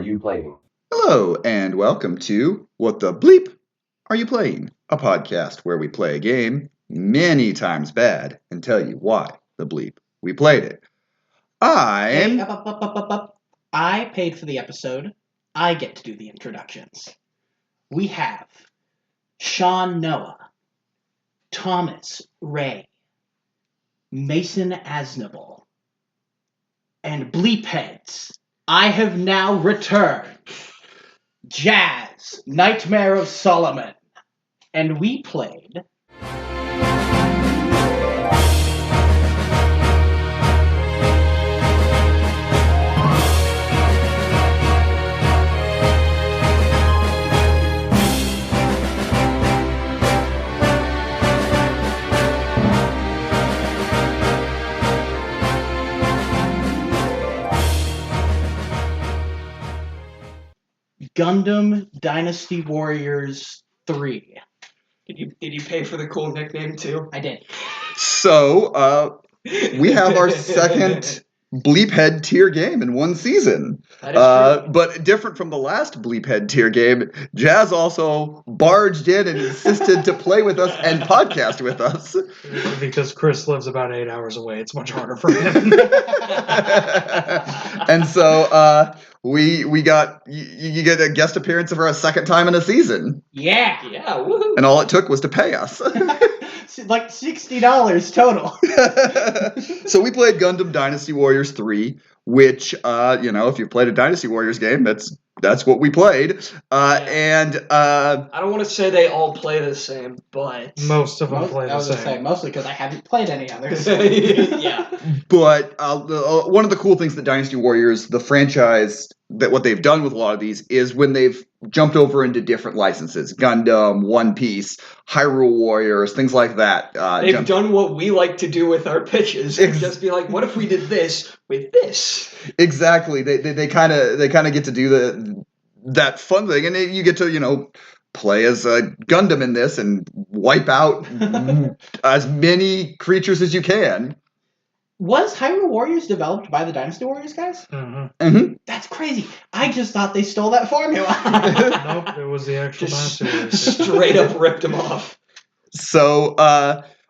you playing? Hello, and welcome to What the Bleep Are You Playing? A podcast where we play a game many times bad and tell you why the bleep we played it. Hey, up. I paid for the episode. I get to do the introductions. We have Sean Noah, Thomas Ray, Mason Asnable, and Bleepheads. I have now returned. Jazz, Nightmare of Solomon. And we played... Gundam Dynasty Warriors 3. Did you pay for the cool nickname too? I did. So, we have our second Bleephead tier game in one season. That is true. But different from the last Bleephead tier game, Jazz also barged in and insisted to play with us and podcast with us. Because Chris lives about 8 hours away. It's much harder for him. And so we got you get a guest appearance of her a second time in a season. Yeah. Yeah, woohoo. And all it took was to pay us. Like $60 total. So we played Gundam Dynasty Warriors 3, which, if you've played a Dynasty Warriors game, that's what we played. And I don't want to say they all play the same, but Most of them play I the was going to say, same. mostly because I haven't played any others. yeah. But one of the cool things that Dynasty Warriors, the franchise, that what they've done with a lot of these is when they've jumped over into different licenses, Gundam, One Piece, Hyrule Warriors, things like that. They've done what we like to do with our pitches. And just be like, what if we did this with this? Exactly. They kind of get to do that fun thing, and you get to play as a Gundam in this and wipe out as many creatures as you can. Was Hyrule Warriors developed by the Dynasty Warriors guys? Mm-hmm. Mm-hmm. That's crazy. I just thought they stole that formula. Nope, it was the actual Just Dynasty Warriors. straight up ripped them off. So,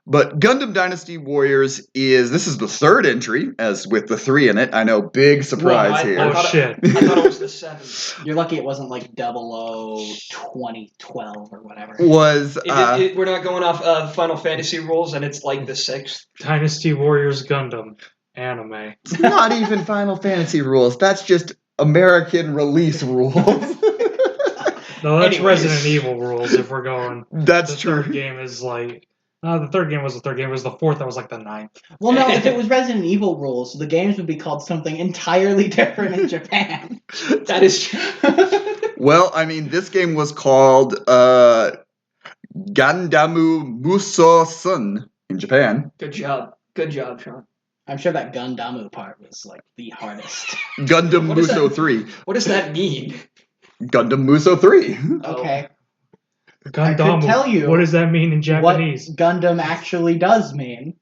but Gundam Dynasty Warriors this is the third entry, as with the 3 in it. I know, big surprise Well, here. Oh, shit. I thought it was the 7th. You're lucky it wasn't like 002012 or whatever. Was We're not going off Final Fantasy rules, and it's like the 6th. Dynasty Warriors Gundam anime. it's not even Final Fantasy rules. That's just American release rules. No, that's Anyways. Resident Evil rules if we're going. That's The true. third game is like... the third game was the third game. It was the fourth that was like the 9th. Well, no, if it was Resident Evil rules, the games would be called something entirely different in Japan. That is true. Well, I mean, this game was called Gandamu Muso Sun in Japan. Good job, Sean. I'm sure that Gundamu part was like the hardest. Gundam What is Muso that? 3. What does that mean? Gundam Muso 3. Okay. Gundam. tell you What does that mean in Japanese? What Gundam actually does mean.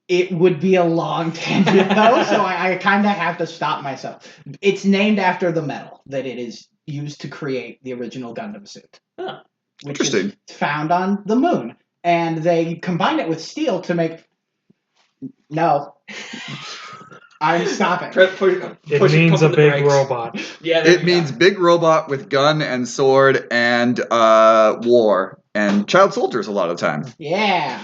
It would be a long tangent, though, so I kind of have to stop myself. It's named after the metal that it is used to create the original Gundam suit. Huh. Which Interesting. is found on the moon. And they combine it with steel to make... No. I'm stopping. It means a big robot. Yeah, there It you means go. big robot with gun and sword and war and child soldiers a lot of the time. Yeah.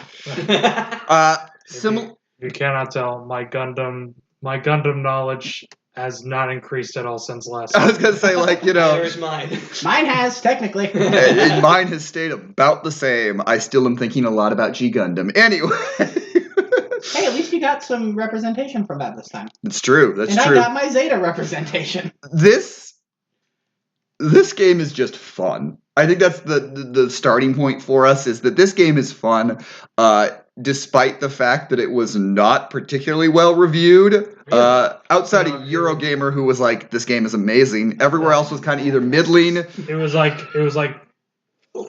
Similar. You cannot tell. My Gundam knowledge has not increased at all since last. I was gonna say, There's mine. Mine has, technically. and mine has stayed about the same. I still am thinking a lot about G Gundam. Anyway, Hey, at least you got some representation from that this time. it's true. That's And true. I got my Zeta representation. This game is just fun. I think that's the starting point for us, is that this game is fun, despite the fact that it was not particularly well reviewed. Outside of Eurogamer, who was like, this game is amazing. Everywhere else was kind of either middling, It was like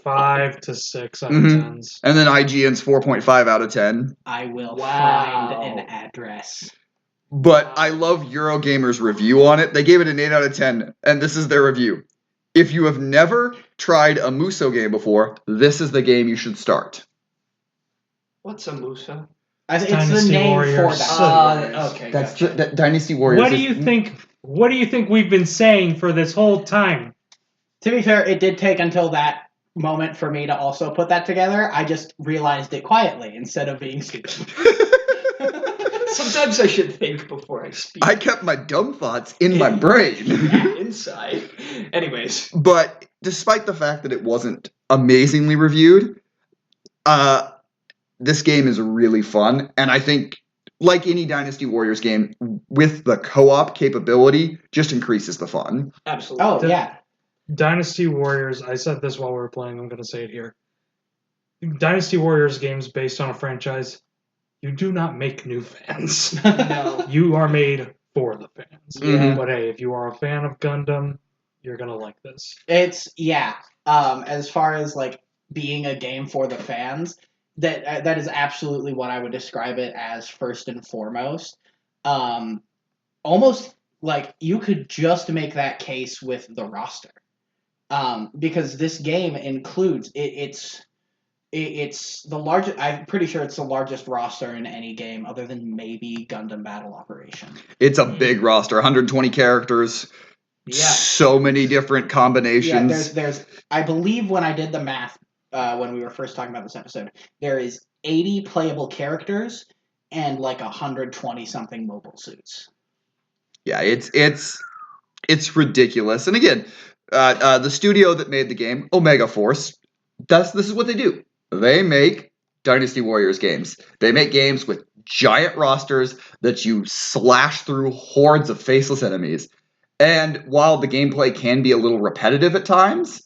5 to 6 out of Mhm. 10s. and then IGN's 4.5 out of 10. I will Wow. find an address. But I love Eurogamer's review on it. They gave it an 8 out of 10, and this is their review. If you have never tried a Muso game before, this is the game you should start. What's a Muso? It's the Dynasty name Warriors. for Dynasty Warriors. Okay, That's gotcha. the Dynasty Warriors. What do you think? What do you think we've been saying for this whole time? To be fair, it did take until that moment for me to also put that together. I just realized it quietly instead of being stupid. Sometimes I should think before I speak. I kept my dumb thoughts in my brain. Inside. Anyways. But despite the fact that it wasn't amazingly reviewed, this game is really fun. And I think, like any Dynasty Warriors game, with the co-op capability, just increases the fun. Absolutely. Oh, yeah. Dynasty Warriors, I said this while we were playing, I'm going to say it here. Dynasty Warriors games based on a franchise, you do not make new fans. No. You are made for the fans. Yeah. But hey, if you are a fan of Gundam, you're going to like this. It's, yeah. As far as, like, being a game for the fans, that is absolutely what I would describe it as first and foremost. Almost like you could just make that case with the roster. Because this game includes it's the largest. I'm pretty sure it's the largest roster in any game, other than maybe Gundam Battle Operation. It's a big roster, 120 characters, Yeah. so many different combinations. Yeah, there's. I believe when I did the math, when we were first talking about this episode, there is 80 playable characters and like 120 something mobile suits. Yeah, it's ridiculous. And again, the studio that made the game, Omega Force, this is what they do. They make Dynasty Warriors games. They make games with giant rosters that you slash through hordes of faceless enemies. And while the gameplay can be a little repetitive at times,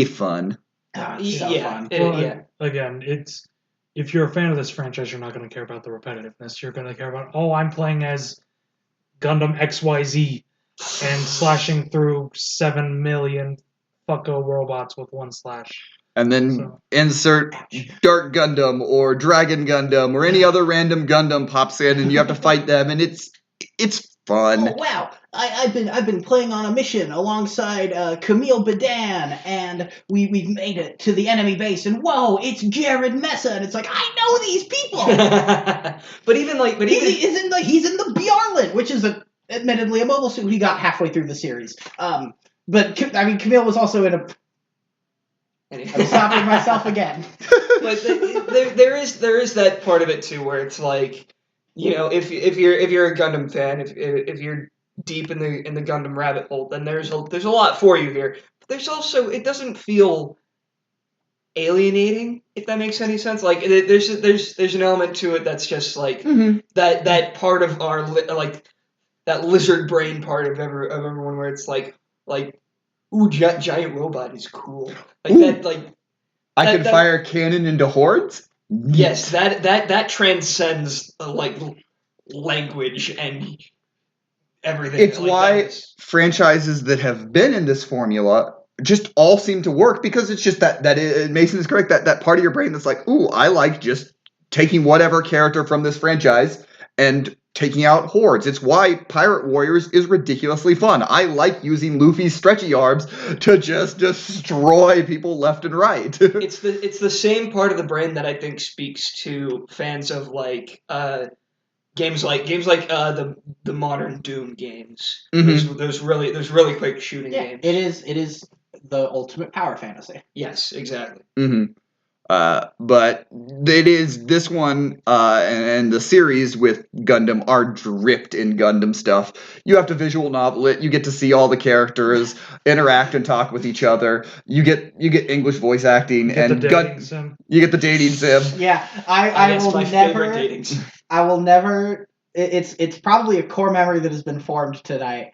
fun. It's so Yeah. fun. Well, Yeah. again, it's if you're a fan of this franchise, you're not going to care about the repetitiveness. You're going to care about, oh, I'm playing as Gundam XYZ and slashing through 7 million fucko robots with one slash. And then So- insert Dark Gundam or Dragon Gundam or any other random Gundam pops in and you have to fight them, and it's fun. Oh wow! I've been playing on a mission alongside Camille Bedan, and we've made it to the enemy base, and whoa, it's Jared Mesa, and it's like I know these people. He's in the Bjarlin, which is admittedly a mobile suit. He got halfway through the series. But I mean, Camille was also in a. I'm stopping myself again. But there is that part of it too, where it's like, you know, if you're a Gundam fan, if you're deep in the Gundam rabbit hole, then there's a lot for you here. But there's also, it doesn't feel alienating, if that makes any sense. Like there's an element to it that's just like that part of our like that lizard brain part of everyone, where it's like ooh, giant robot is cool. Like Ooh. that, like I can that- fire a cannon into hordes? yes, that transcends like language and everything. It's like, why that is- franchises that have been in this formula just all seem to work, because it's just that Mason is correct, that part of your brain that's like, ooh, I like just taking whatever character from this franchise and taking out hordes. It's why Pirate Warriors is ridiculously fun. I like using Luffy's stretchy arms to just destroy people left and right. it's the same part of the brain that I think speaks to fans of like games like the modern Doom games. Mhm. Those really quick shooting Yeah, games. it is the ultimate power fantasy. Yes, exactly. Mm-hmm. But it is this one and the series with Gundam are dripped in Gundam stuff. You have to visual novel it. You get to see all the characters interact and talk with each other. You get English voice acting Get and the dating sim. you get the dating sim. Yeah, I That's will my never. favorite datings. I will never. It's probably a core memory that has been formed tonight.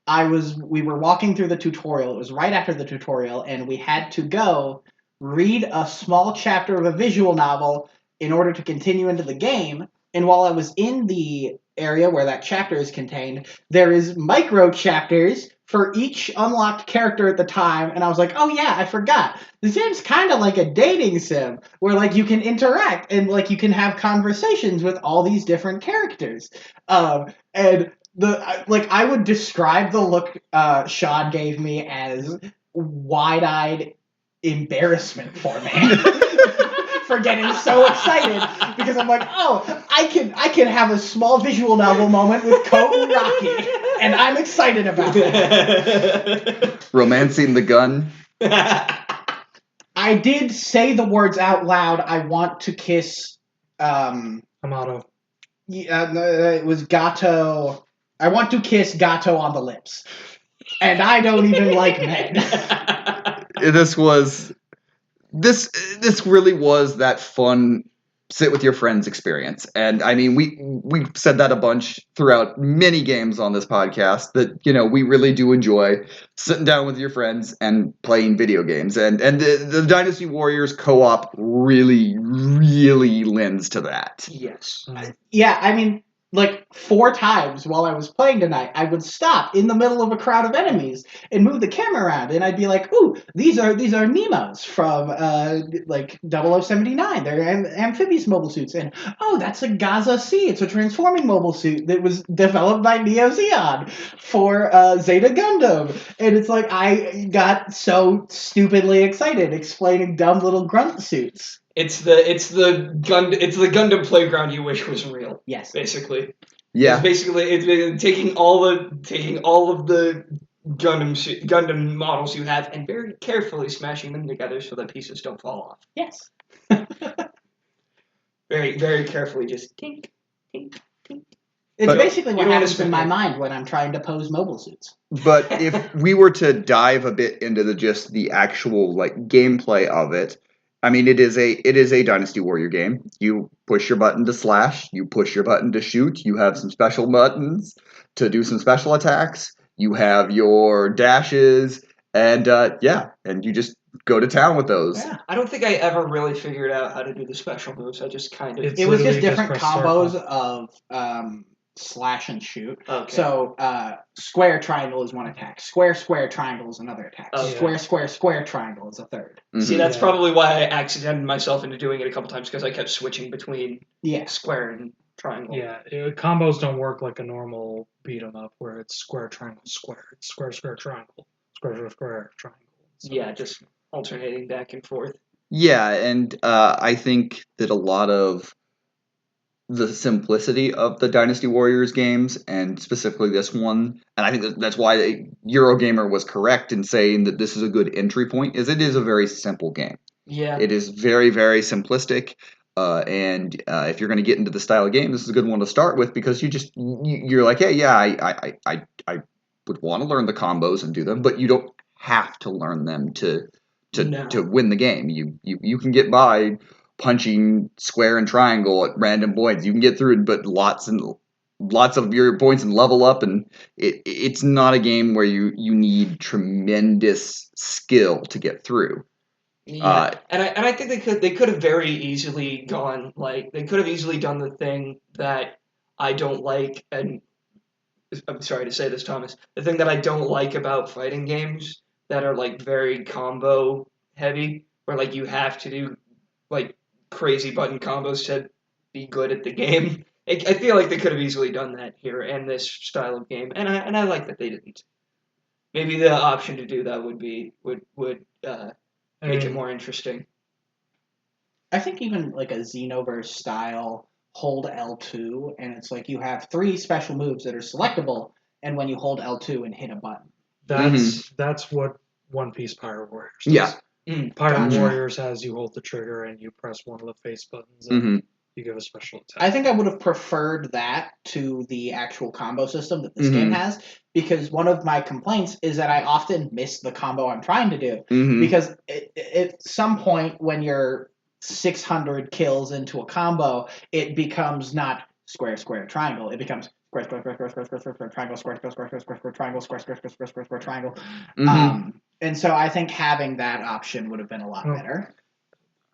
We were walking through the tutorial. It was right after the tutorial, and we had to go read a small chapter of a visual novel in order to continue into the game. And while I was in the area where that chapter is contained, there is micro chapters for each unlocked character at the time, and I was like, oh yeah, I forgot. This game's kind of like a dating sim where like you can interact and like you can have conversations with all these different characters. And I would describe the look Sean gave me as wide-eyed embarrassment for me. For getting so excited because I'm like, oh, I can have a small visual novel moment with Ko and Rocky, and I'm excited about that. Romancing the gun. I did say the words out loud. I want to kiss. Amato. It was Gato. I want to kiss Gato on the lips, and I don't even like men. This really was that fun sit with your friends experience. And I mean, we've said that a bunch throughout many games on this podcast that, we really do enjoy sitting down with your friends and playing video games. And the Dynasty Warriors co-op really, really lends to that. Yes. Yeah, I mean, like 4 times while I was playing tonight, I would stop in the middle of a crowd of enemies and move the camera around, and I'd be like, "Ooh, these are Nemos from like 0079. They're amphibious mobile suits, and oh, that's a Gaza C. It's a transforming mobile suit that was developed by Neo Zeon for Zeta Gundam." And it's like I got so stupidly excited explaining dumb little grunt suits. It's the Gundam playground you wish was real. Yes. Basically. Yeah. It's taking all of the Gundam models you have and very carefully smashing them together so that pieces don't fall off. Yes. Very, very carefully, just tink, tink, tink. It's But basically what you don't happens in my understand. mind when I'm trying to pose mobile suits. But if we were to dive a bit into the actual like gameplay of it, I mean, it is a Dynasty Warrior game. You push your button to slash, you push your button to shoot, you have some special buttons to do some special attacks, you have your dashes, and and you just go to town with those. Yeah. I don't think I ever really figured out how to do the special moves. I just kind of... It's It was just literally different press combos circle. of slash and shoot. Okay. So square triangle is one attack. Square triangle is another attack. Okay. Square triangle is a third. See, Mhm. that's Yeah. probably why I accidented myself into doing it a couple times, because I kept switching between Yeah. square and triangle. Yeah, combos don't work like a normal beat 'em up where it's square, triangle, square. It's square, square, triangle, square, triangle. So, Yeah, just alternating back and forth. Yeah, and I think that a lot of the simplicity of the Dynasty Warriors games, and specifically this one, and I think that's why Eurogamer was correct in saying that this is a good entry point, is it is a very simple game. Yeah. It is very, very simplistic, and if you're going to get into the style of game, this is a good one to start with because you're like, hey, yeah, I would want to learn the combos and do them, but you don't have to learn them to No. win the game. You can get by punching square and triangle at random points. You can get through it, but lots of your points and level up, and it's not a game where you need tremendous skill to get through. Yeah, and I think they could have very easily gone they could have easily done the thing that I don't like, and I'm sorry to say this, Thomas, the thing that I don't like about fighting games that are very combo heavy, where you have to do crazy button combos to be good at the game. I feel like they could have easily done that here in this style of game, and I like that they didn't. Maybe the option to do that would make it more interesting. I think even like a Xenoverse style hold L2 and it's like you have 3 special moves that are selectable, and when you hold L2 and hit a button. That's what One Piece Pirate Warriors does. Yeah. Pirate Gotcha. Warriors has you hold the trigger and you press one of the face buttons and you give a special attack. I think I would have preferred that to the actual combo system that this game has, because one of my complaints is that I often miss the combo I'm trying to do. Because at some point when you're 600 kills into a combo, it becomes not square, triangle. It becomes square, triangle, square, triangle, square, triangle. And so I think having that option would have been a lot better.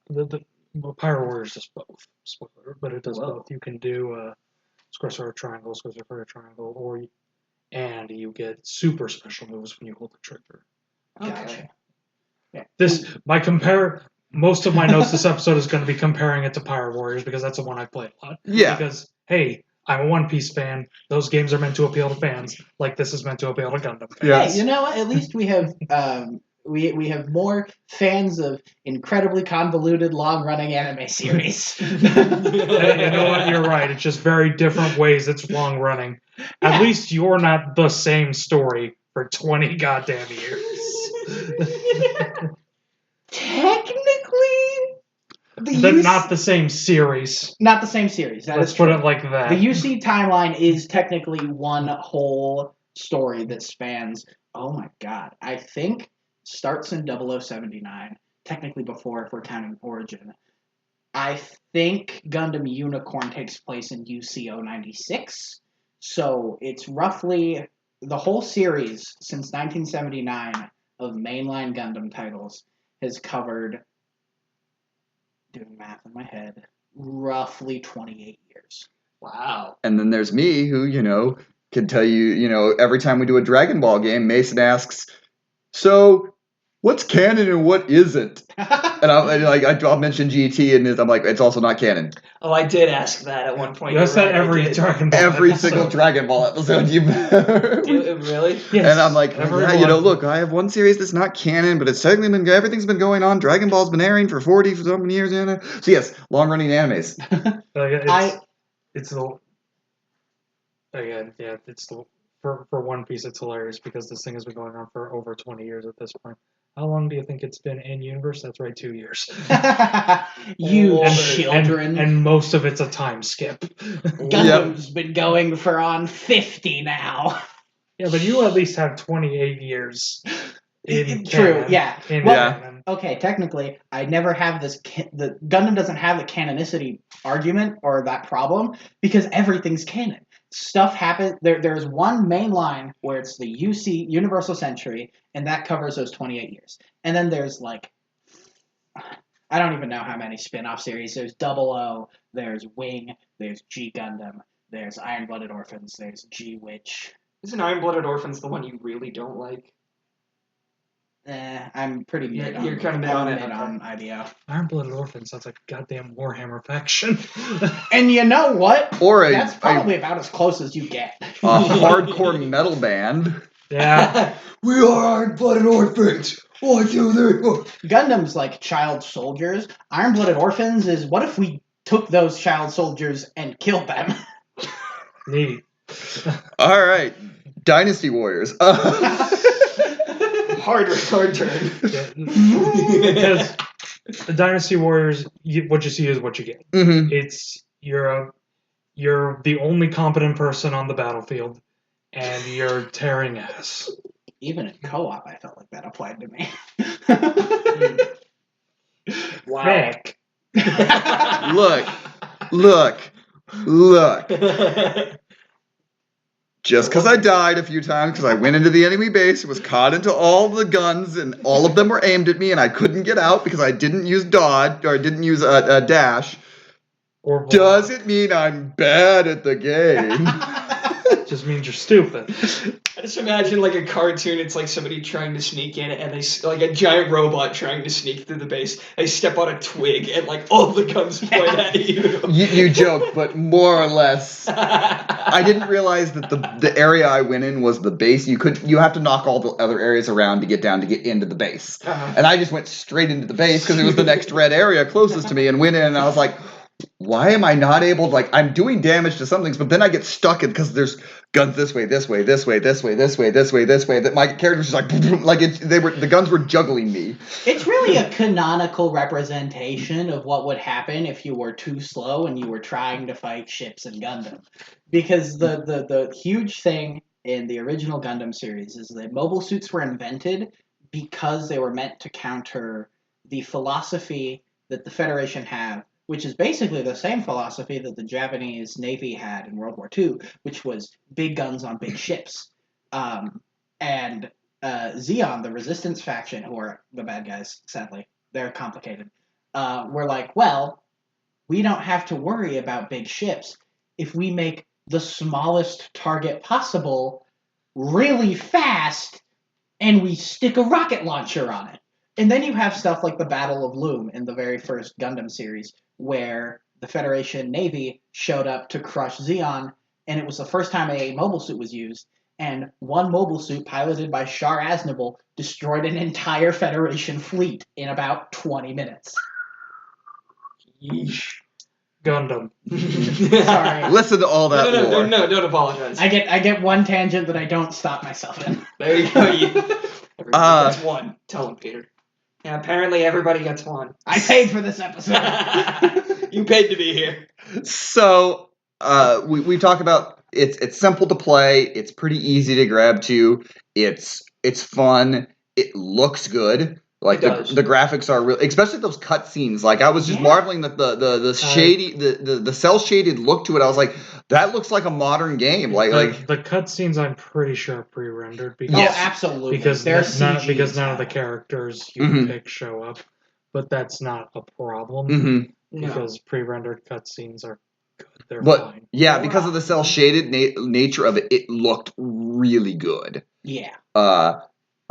Well, Pirate Warriors does both, spoiler, but it does both. You can do square, triangle, square, triangle, or and you get super special moves when you hold the trigger. Gotcha. Yeah. Most of my notes this episode is going to be comparing it to Pirate Warriors because that's the one I play a lot. Yeah. Because, hey, I'm a One Piece fan. Those games are meant to appeal to fans, like this is meant to appeal to Gundam fans. Yes. Hey, you know what? At least we have we have more fans of incredibly convoluted, long-running anime series. You know what? You're right. It's just very different ways it's long running. At Yeah. least you're not the same story for 20 goddamn years. Technically, Not the same series. not the same series. Let's put it like that. The UC timeline is technically one whole story that spans, oh my god, I think starts in 0079, technically before if we're counting Origin. I think Gundam Unicorn takes place in UC 096. So it's roughly the whole series since 1979 of mainline Gundam titles has covered, doing math in my head, roughly 28 years. Wow. And then there's me who, can tell you, every time we do a Dragon Ball game, Mason asks, so what's canon and what isn't? And I'll mention GT, and I'm like, it's also not canon. Oh, I did ask that at one point. You asked that You're right, I every did. Dragon Ball Every episode. single Dragon Ball episode you've ever. Really? Yes, And I'm like, every yeah, one. look, I have one series that's not canon, but it's technically everything's been going on. Dragon Ball's been airing for 40 something years. So yes, long-running animes. It's the again, yeah, it's the for One Piece. It's hilarious because this thing has been going on for over 20 years at this point. How long do you think it's been in universe? That's right, 2 years. You And- children. And most of it's a time skip. Gundam's been going for on 50 now. Yeah, but you at least have 28 years in True, canon. yeah. In Well, canon. Okay, technically, I never have this. The Gundam doesn't have the canonicity argument or that problem because everything's canon. Stuff happens. There's one main line where it's the UC Universal Century, and that covers those 28 years. And then there's I don't even know how many spin-off series. There's 00, there's Wing, there's G Gundam, there's Iron Blooded Orphans, there's G Witch. Isn't Iron Blooded Orphans the one you really don't like? I'm pretty mid on. You're kinda mid on it, mid okay. on IBO. Iron Blooded Orphan sounds like a goddamn Warhammer faction. And you know what? Or That's probably about as close as you get. a hardcore metal band. Yeah. We are Iron-Blooded Orphans. 1, 2, 3. Gundam's like child soldiers. Iron Blooded Orphans is what if we took those child soldiers and killed them? Neat. All right, Dynasty Warriors. Hard turn. Yeah. Because the Dynasty Warriors, what you see is what you get. Mhm. It's you're the only competent person on the battlefield, and you're tearing ass. Even in co-op, I felt like that applied to me. Wow. Heck. Look. Just because I died a few times because I went into the enemy base, was caught into all the guns, and all of them were aimed at me, and I couldn't get out because I didn't use dodge or I didn't use a dash. Or Does it mean I'm bad at the game? It just means you're stupid. I just imagine like a cartoon. It's like somebody trying to sneak in, and like a giant robot trying to sneak through the base. They step on a twig, and like all the guns point at you. You joke, but more or less. I didn't realize that the area I went in was the base. You have to knock all the other areas around to get into the base. Uh-huh. And I just went straight into the base because it was the next red area closest to me and went in and I was like, why am I not able to, I'm doing damage to some things, but then I get stuck in because there's guns this way, that my character's just the guns were juggling me. It's really a canonical representation of what would happen if you were too slow and you were trying to fight ships in Gundam. Because the huge thing in the original Gundam series is that mobile suits were invented because they were meant to counter the philosophy that the Federation had, which is basically the same philosophy that the Japanese Navy had in World War II, which was big guns on big ships. And Zeon, the Resistance faction, who are the bad guys, sadly, they're complicated, were like, well, we don't have to worry about big ships if we make the smallest target possible really fast, and we stick a rocket launcher on it. And then you have stuff like the Battle of Loom in the very first Gundam series, where the Federation Navy showed up to crush Zeon, and it was the first time a mobile suit was used, and one mobile suit piloted by Char Aznable destroyed an entire Federation fleet in about 20 minutes. Yeesh. Gundam. Sorry. Listen to all that lore. No, don't apologize. I get one tangent that I don't stop myself in. There you go. Everybody gets one. Tell him, Peter. Yeah, apparently everybody gets one. I paid for this episode. You paid to be here. So we talk about it's simple to play. It's pretty easy to grab to. It's fun. It looks good. Like the graphics are really, especially those cutscenes. Like I was just marveling that the shady the cell shaded look to it. I was like, that looks like a modern game. Like the cutscenes, I'm pretty sure are pre-rendered because absolutely because they're none of the characters you pick show up, but that's not a problem because pre-rendered cutscenes are good. They're fine. Yeah, because of the cell shaded nature of it, it looked really good. Yeah.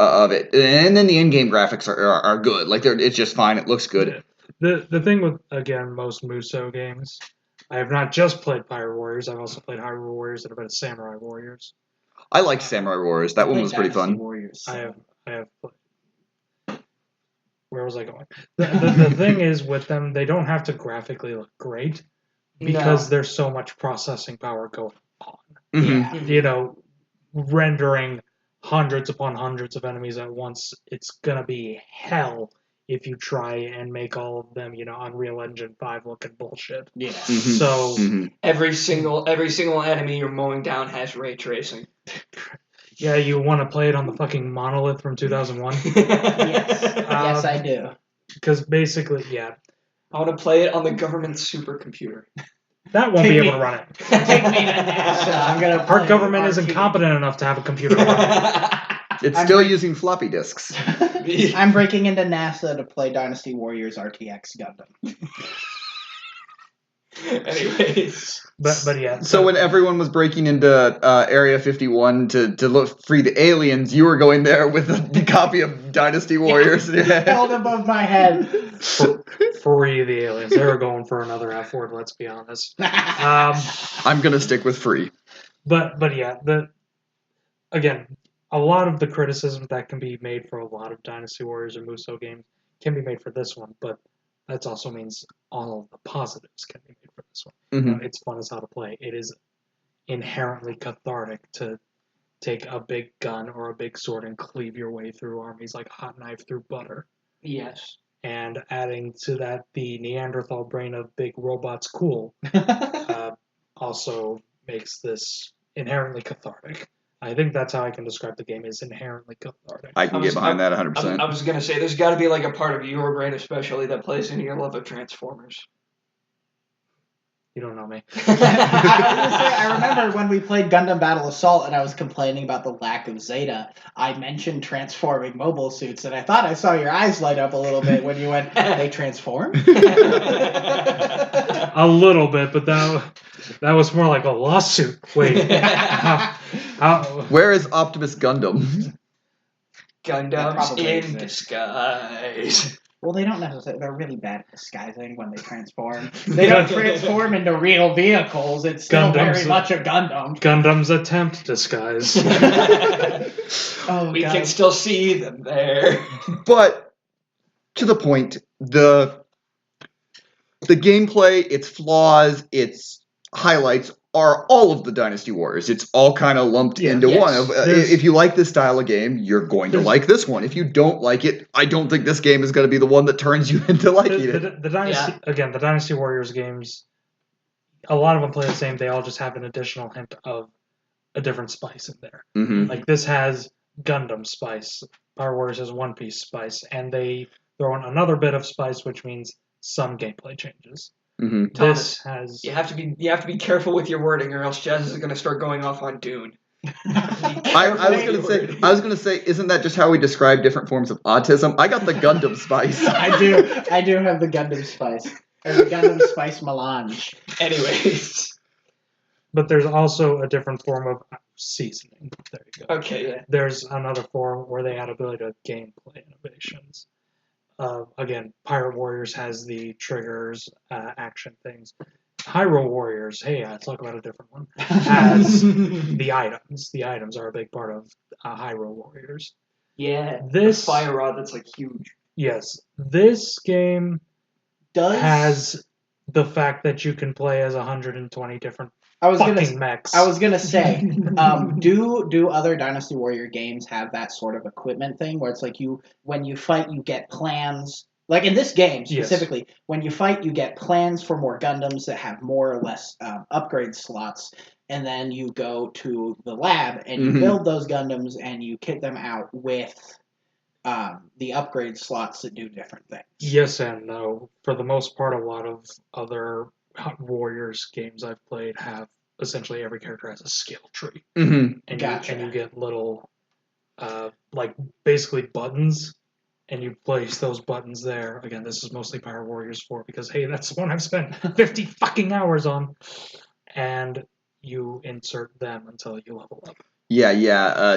Of it, and then the in-game graphics are good. Like it's just fine. It looks good. The thing with most Musou games, I have not just played Pirate Warriors. I've also played Hyrule Warriors and a bit of Samurai Warriors. I like Samurai Warriors. That one was pretty Dynasty fun. Warriors. I have played. Where was I going? The thing is with them, they don't have to graphically look great because there's so much processing power going on. Mm-hmm. Rendering hundreds upon hundreds of enemies at once, it's gonna be hell if you try and make all of them, Unreal Engine 5 looking bullshit. Yeah. Mm-hmm. So every single enemy you're mowing down has ray tracing. Yeah, you want to play it on the fucking monolith from 2001? Yes, I do. Because basically, yeah. I want to play it on the government supercomputer. That won't be able to run it. Take me to NASA. Our government isn't competent enough to have a computer run it. It's still using floppy disks. I'm breaking into NASA to play Dynasty Warriors RTX Gundam. Anyways. But yeah. So when everyone was breaking into Area 51 to look free the aliens, you were going there with a copy of Dynasty Warriors in your head. Held above my head. Free the aliens. They were going for another F word, let's be honest. I'm going to stick with free. But yeah, again, a lot of the criticism that can be made for a lot of Dynasty Warriors or Musou games can be made for this one, but that also means all of the positives can be made for this one. Mm-hmm. It's fun as hell to play. It is inherently cathartic to take a big gun or a big sword and cleave your way through armies like a hot knife through butter. Yes. And adding to that the Neanderthal brain of big robots cool also makes this inherently cathartic. I think that's how I can describe the game, is inherently cathartic. I can get behind that 100%. I was going to say, there's got to be like a part of your brain especially that plays into your love of Transformers. You don't know me. I remember when we played Gundam Battle Assault and I was complaining about the lack of Zeta, I mentioned transforming mobile suits, and I thought I saw your eyes light up a little bit when you went, they transform? A little bit, but that was more like a lawsuit. Wait. Where is Optimus Gundam? Gundams in disguise. Well, they don't necessarily. They're really bad at disguising when they transform. They don't transform into real vehicles. It's still very much a Gundam. Gundam's attempt disguise. We can still see them there. But to the point, the gameplay, its flaws, its highlights are all of the Dynasty Warriors. It's all kind of lumped into one. If you like this style of game, you're going to like this one. If you don't like it, I don't think this game is going to be the one that turns you into liking it. The Dynasty, again, the Dynasty Warriors games, a lot of them play the same. They all just have an additional hint of a different spice in there. Mm-hmm. Like this has Gundam spice. Power Warriors has One Piece spice, and they throw in another bit of spice, which means some gameplay changes. Mm-hmm. This has. You have to be careful with your wording, or else Jazz is going to start going off on Dune. I was gonna say, isn't that just how we describe different forms of autism? I got the Gundam spice. I do have the Gundam spice. Or the Gundam spice melange. Anyways. But there's also a different form of seasoning. There you go. Okay, yeah. There's another form where they add ability to gameplay innovations. Again, Pirate Warriors has the triggers, action things. Hyrule Warriors, hey, let's talk about a different one, has the items. The items are a big part of Hyrule Warriors. Yeah, This the fire rod that's like huge. Yes, this game has the fact that you can play as 120 different mechs. I was gonna say, do other Dynasty Warrior games have that sort of equipment thing where it's like when you fight you get plans. Like in this game specifically, when you fight you get plans for more Gundams that have more or less upgrade slots, and then you go to the lab and you build those Gundams and you kit them out with the upgrade slots that do different things. Yes and no. For the most part, a lot of other Warriors games I've played have essentially every character has a skill tree. Mm-hmm. And you get little, like basically buttons, and you place those buttons there. Again, this is mostly Pirate Warriors 4 because, hey, that's the one I've spent 50 fucking hours on. And you insert them until you level up. Yeah.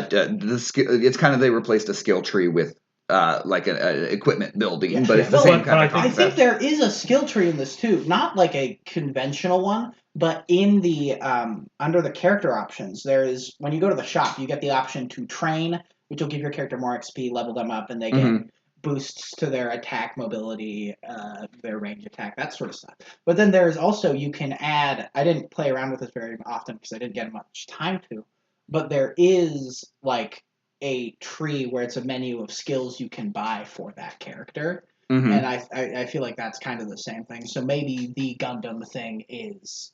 It's kind of they replaced a skill tree with like an equipment building, but it's the same kind of concept. I think there is a skill tree in this too, not like a conventional one, but in the under the character options, there is when you go to the shop, you get the option to train, which will give your character more XP, level them up, and they get boosts to their attack, mobility, their range attack, that sort of stuff. But then there's also you can add. I didn't play around with this very often because I didn't get much time to. But there is like a tree where it's a menu of skills you can buy for that character, and I feel like that's kind of the same thing. So maybe the Gundam thing is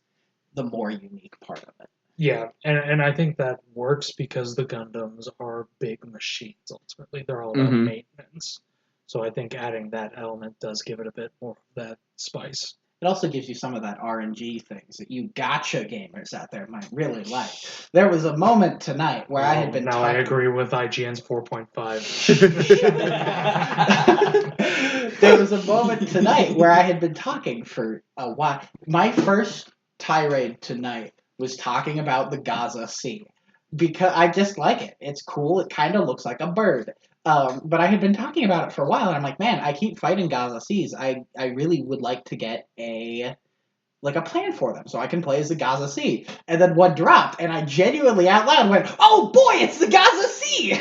the more unique part of it. Yeah, and I think that works because the Gundams are big machines. Ultimately, they're all about maintenance. So I think adding that element does give it a bit more of that spice. It also gives you some of that RNG things that you gotcha gamers out there might really like. There was a moment tonight where I had been I agree with IGN's 4.5. There was a moment tonight where I had been talking for a while. My first tirade tonight was talking about the Gaza Sea. Because I just like it. It's cool. It kind of looks like a bird. But I had been talking about it for a while, and I'm like, man, I keep fighting Gaza Seas. I really would like to get a plan for them so I can play as the Gaza Sea. And then one dropped, and I genuinely out loud went, oh boy, it's the Gaza Sea!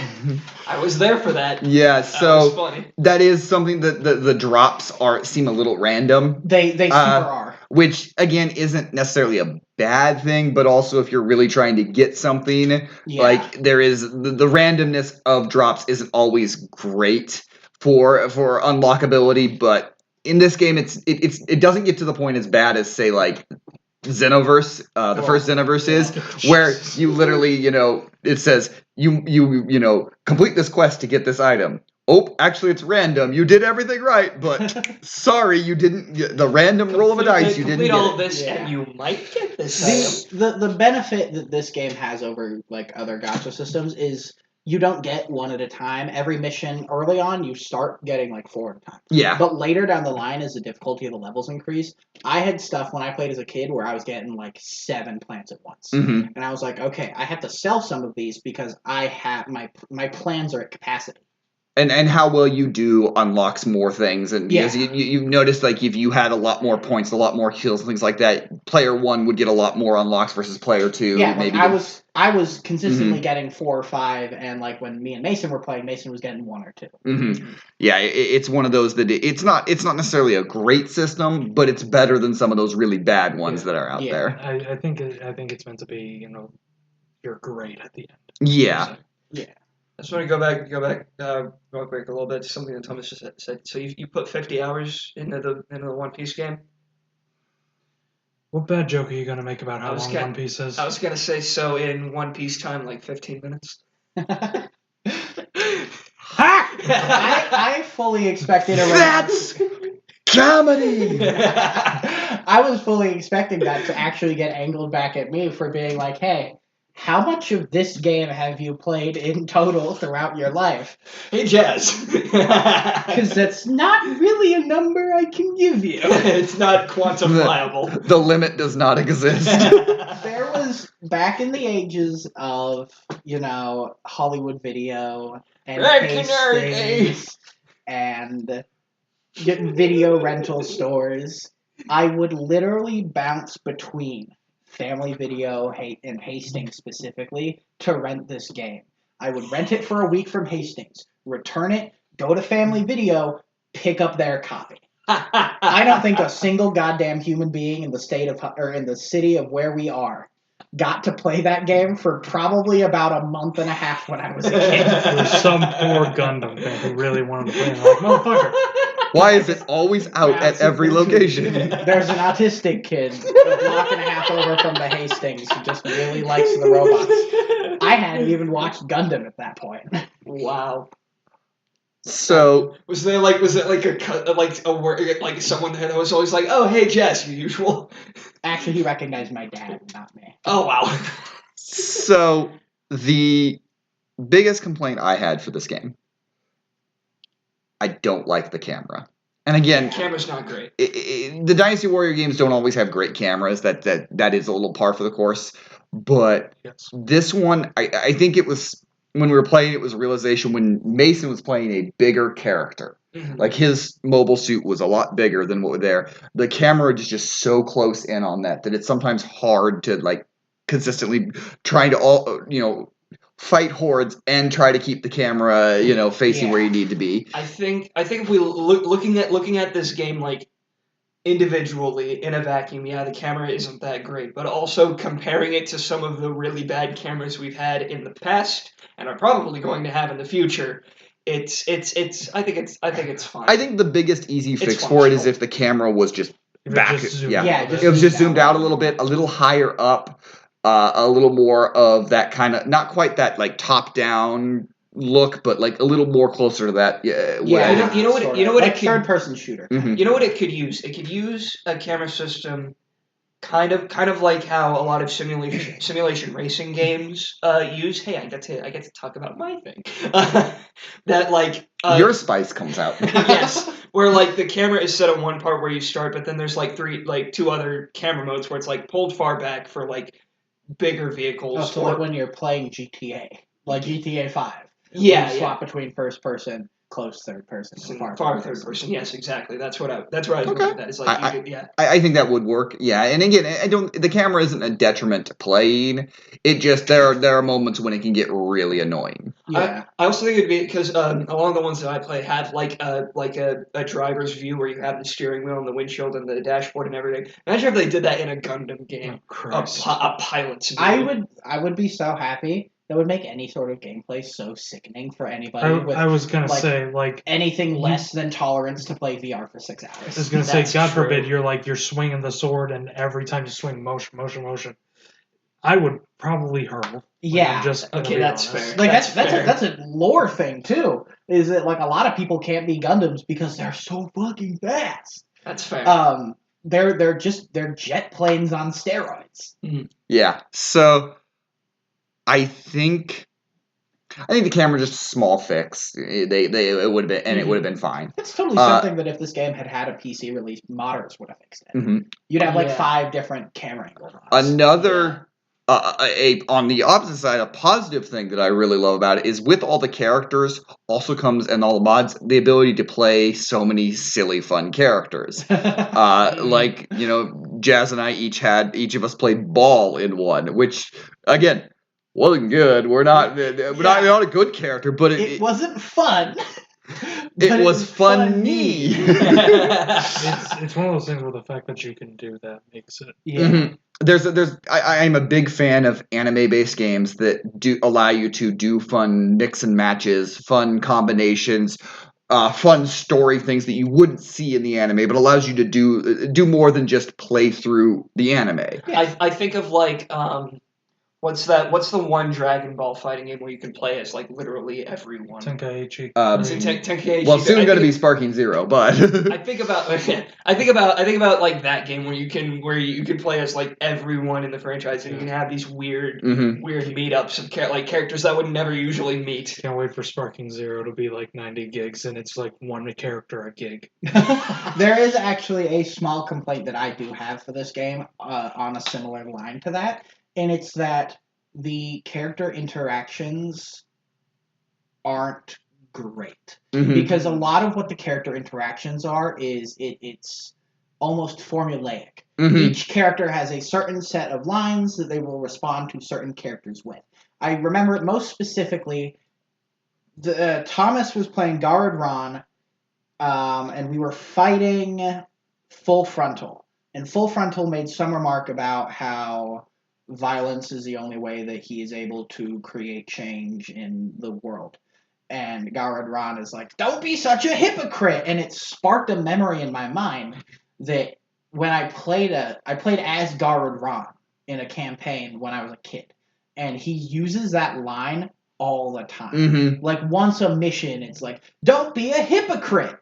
I was there for that. Yeah, so that was funny. That is something that the drops seem a little random. They super are. Which, again, isn't necessarily a bad thing, but also if you're really trying to get something, like there is the randomness of drops isn't always great for unlockability, but in this game it doesn't get to the point as bad as say like Xenoverse, the first Xenoverse is, where you literally, it says you complete this quest to get this item. Oh, actually, it's random. You did everything right, but sorry, you didn't. The random roll of a dice, you didn't get all of this, and you might get this item. The benefit that this game has over like other gacha systems is you don't get one at a time. Every mission early on, you start getting like 4 at a time. Yeah. But later down the line, as the difficulty of the levels increase, I had stuff when I played as a kid where I was getting like 7 plants at once, and I was like, okay, I have to sell some of these because I have my plans are at capacity. And how well you do unlocks more things, and because you notice like if you had a lot more points, a lot more kills, and things like that, player 1 would get a lot more unlocks versus player 2. Yeah, maybe I was consistently getting 4 or 5, and like when me and Mason were playing, Mason was getting 1 or 2. Yeah, it's one of those that it's not necessarily a great system, but it's better than some of those really bad ones that are out there. I think it's meant to be you're great at the end. Yeah. I just want to go back real quick a little bit to something that Thomas just said. So you put 50 hours into the One Piece game? What bad joke are you going to make about how long One Piece is? I was going to say, so in One Piece time, like 15 minutes. I fully expected a That's comedy! I was fully expecting that to actually get angled back at me for being like, hey, how much of this game have you played in total throughout your life? Hey, Jazz. Because that's not really a number I can give you. It's not quantifiable. The limit does not exist. There was was back in the ages of, Hollywood Video and Red Canary. Hastings and getting video rental stores. I would literally bounce between Family Video and Hastings specifically to rent this game. I would rent it for a week from Hastings, return it, go to Family Video, pick up their copy. I don't think a single goddamn human being in the city of where we are got to play that game for probably about a month and a half when I was a kid. There's some poor Gundam fan who really wanted to play it. Like, motherfucker. Why is it always out at every location? There's an autistic kid a block and a half over from the Hastings who just really likes the robots. I hadn't even watched Gundam at that point. Wow. So Was it like someone there that was always like, "Oh, hey, Jess, your usual." Actually, he recognized my dad, not me. Oh wow. So the biggest complaint I had for this game, I don't like the camera. And again, Camera's not great. the Dynasty Warrior games don't always have great cameras. That is a little par for the course. But Yes. this one, I think it was when we were playing. It was a realization when Mason was playing a bigger character. Mhm. Like his mobile suit was a lot bigger than what was there. The camera is just so close in on that it's sometimes hard to like consistently trying to fight hordes and try to keep the camera facing where you need to be. I think if we looking at this game like individually in a vacuum, yeah, the camera isn't that great, but also comparing it to some of the really bad cameras we've had in the past and are probably going to have in the future, it's I think it's fine. I think the biggest easy It's fix for it is functional. if the camera was just If it back. just zoomed Yeah. out a Yeah, bit. It was just zoomed zoomed out a little bit, a little higher up, a little more of that kind of, not quite that like top down look, but like a little more closer to that. Yeah, You know what sort it of. Like could- third-person shooter. Mhm. You know what it could use? It could use a camera system, kind of like how a lot of simulation racing games use. Hey, I get to talk about my thing. That like Your spice comes out. yes, where like the camera is set on one part where you start, but then there's like two other camera modes where it's like pulled far back for like bigger vehicles. Oh, so like when you're playing GTA, like GTA 5. yeah, You swap between first person, close third person, or far third person. Yes, exactly. That's what I was Okay. going with that. It's like you could, yeah. I think that would work. Yeah, and again, the camera isn't a detriment to playing. It just there are moments when it can get really annoying. Yeah. I also think it'd be because along the ones that I play have like a driver's view where you have the steering wheel and the windshield and the dashboard and everything. Imagine if they did that in a Gundam game, Oh, Christ. a pilot's view. I would be so happy. That would make any sort of gameplay so sickening for anybody with I was gonna like, say, like, anything less than tolerance to play VR for 6 I was hours. gonna say, That's God true. forbid you're swinging the sword, and every time you swing, motion. I would probably hurl. Like, Yeah. I'm just gonna Okay, be that's honest. fair. Like That's that's fair. that's a lore thing too. Is that like a lot of people can't be Gundams because they're so fucking fast. That's fair. They're jet planes on steroids. Yeah. So I think the camera just a small fix. It would have been, and it would have been fine. It's totally something that if this game had had a PC release, modders would have fixed it. Mhm. You'd have like Yeah. 5 different camera angles. Another, on the opposite side, a positive thing that I really love about it is with all the characters also comes, and all the mods, the ability to play so many silly, fun characters. Like, Jazz and I each of us played Ball in one, which, again, wasn't good. We're not a good character, but it wasn't fun. it but was funny. It's one of those things where the fact that you can do that makes it. Yeah. Mhm. I'm a big fan of anime-based games that do allow you to do fun mix and matches, fun combinations, fun story things that you wouldn't see in the anime, but allows you to do more than just play through the anime. I think of like what's the one Dragon Ball fighting game where you can play as like literally everyone? Tenkaichi. Is it Tenkaichi? Well, soon I going to think- be Sparking Zero, but I think about like that game where you can play as like everyone in the franchise and you can have these weird Mhm. meetups of characters that would never usually meet. Can't wait for Sparking Zero to be like 90 gigs, and it's like one character a gig. There is actually a small complaint that I do have for this game on a similar line to that. and it's that the character interactions aren't great. Mhm. Because a lot of what the character interactions are is it's almost formulaic. Mhm. Each character has a certain set of lines that they will respond to certain characters with. I remember it most specifically. Thomas was playing Garrod Ron, and we were fighting Full Frontal. And Full Frontal made some remark about how violence is the only way that he is able to create change in the world. And Garrod Ron is like, "Don't be such a hypocrite!" And it sparked a memory in my mind that when I played as Garrod Ron in a campaign when I was a kid, and he uses that line all the time. Mhm. Like once a mission, it's like, "Don't be a hypocrite!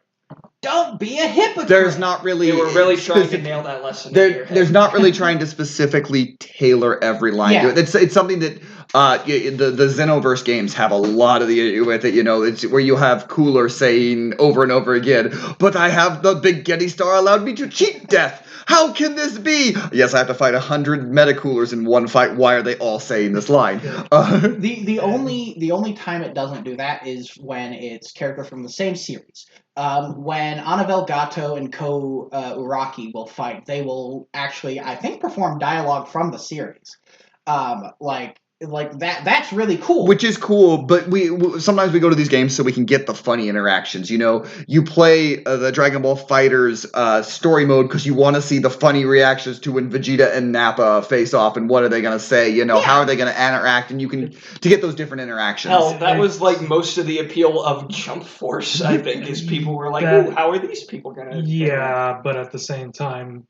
Don't be a hypocrite!" There's not really. They were really trying to specific- nail that lesson. in your head. There's not really trying to specifically tailor every line to Yeah. it. It's something that the Xenoverse games have a lot of the issue with it. You know, it's where you have Cooler saying over and over again, "But I have the big Getty Star allowed me to cheat death. How can this be? Yes, I have to fight 100 Metacoolers in one fight. Why are they all saying this line?" The only time it doesn't do that is when it's characters from the same series. When Anavel Gato and Ko Uraki will fight, they will actually, I think, perform dialogue from the series. Like that. That's really cool. Which is cool, but sometimes we go to these games so we can get the funny interactions. You know, you play the Dragon Ball Fighters story mode because you want to see the funny reactions to when Vegeta and Nappa face off, and what are they going to say? You know, how are they going to interact? And to get those different interactions. Hell, that was like most of the appeal of Jump Force, I think, is people were like, "Ooh, how are these people gonna?" Yeah, but at the same time,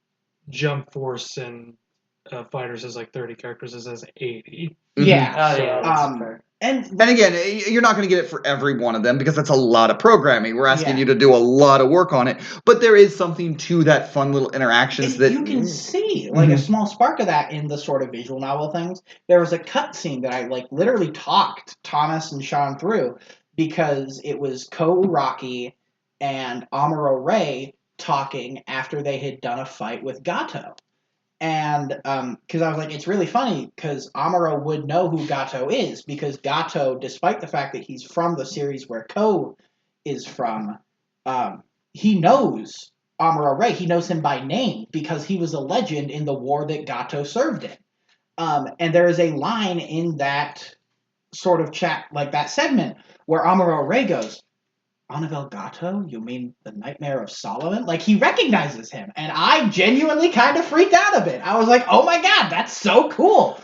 Jump Force and Fighters has like 30 characters, it says 80. Yeah. Oh, yeah, that's fair. And again, you're not going to get it for every one of them because that's a lot of programming. We're asking Yeah. you to do a lot of work on it, but there is something to that fun little interactions that you can see like a small spark of that in the sort of visual novel things. There was a cutscene that I like literally talked Thomas and Sean through because it was Ko Uraki and Amuro Ray talking after they had done a fight with Gato. And because I was like, it's really funny because Amuro would know who Gato is because Gato, despite the fact that he's from the series where Ko is from, he knows Amuro Ray. He knows him by name because he was a legend in the war that Gato served in. And there is a line in that sort of chat, like that segment, where Amuro Ray goes, "Anavel Gato? You mean the Nightmare of Solomon?" Like, he recognizes him, and I genuinely kind of freaked out a bit. I was like, "Oh my god, that's so cool!"